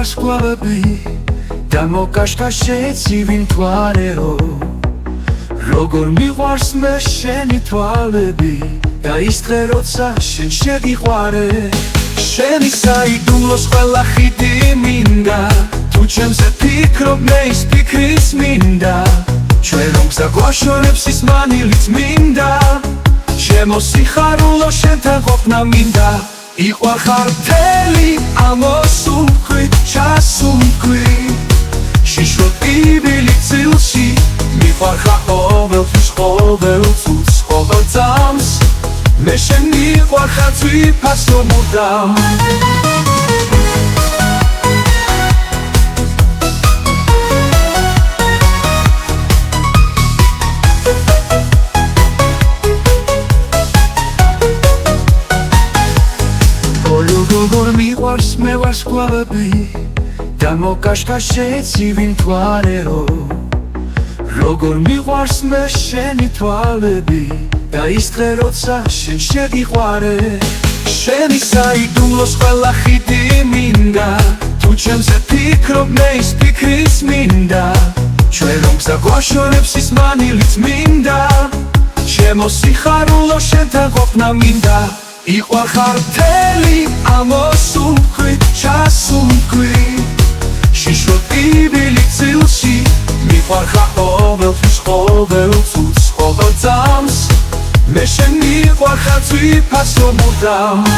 ვარსკვლავები და მოკაშკა შეცივი მთვარეო როგორ მიყვარს მე შენი თვალები და ის დღე როცა შენ შეგიყვარე შენი საიდუმლოს ყველა ხიდი მინდა თუ ჩემზე ფიქრობ მე ის ფიქრის მინდა ჩვენ რომ გზა გვაშორებს ის მანილით მინდა ჩემო სიხარულო შენთან ყოფნა მინდა იყვარხარ მთელი ამოსულქვით ჩასულქვით შიშველ ტკივილი წილში მიყვარხარ ყოველთვის ყოველწუთს ყოველ წამს მე შენ მიყვარხარ ძვირფასო მუდამ როგორ მიყვარს მე ვარსკვლავები და მოკაშკა შეცივი მთვარეო როგორ მიყვარს მე შენი თვალები და ის დღე როცა შენ შეგიყვარე შენი საიდუმლოს ყველა ხიდი მინდა თუ ჩემზე ფიქრობ მე ის ფიქრის მინდა ჩვენ რომ გზა გვაშორებს ის მანილით მინდა ჩემო სიხარულო შენთან ყოფნა მინდა იყვარხარ მთელი ამოსულქვით ჩასულქვით შიშველ ტკივილი წილში მიყვარხარ ყოველთვის ყოველწუთს ყოველ წამს მე შენ მიყვარხარ ძვირფასო მუდამ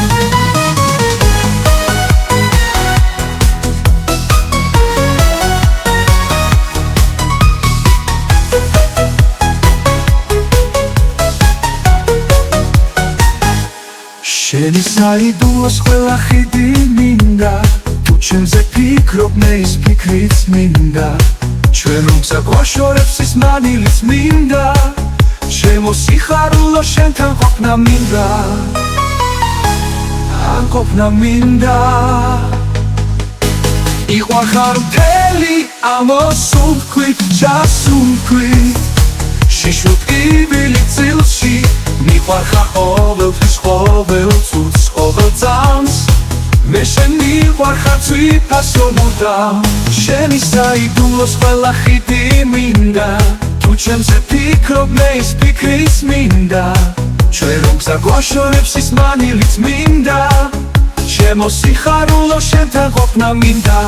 შენი საიდუმლოს ყველა ხიდი მინდა თუ ჩემზე ფიქრობ მე ის ფიქრიც მინდა ჩვენ რომ გზა გვაშორებს ის მანილით მინდა ჩემო სიხარულო შენთან ყოფნა მინდა ან ყოფნა მინდა იყვარხარ მთელი ამოსულქვით ჩასულქვით შიშველ ტკივილი წილში მიყვარხარ ყოველთვის ყოველწუთს ყოველ წამს მე შენ მიყვარხარ ძვირფასო მუდამ შენი საიდუმლოს ყველა ხიდი მინდა თუ ჩემზე ფიქრობ მე ის ფიქრის მინდა ჩვენ რომ გზა გვაშორებს ის მანილით მინდა ჩემო სიხარულო შენთან ყოფნა მინდა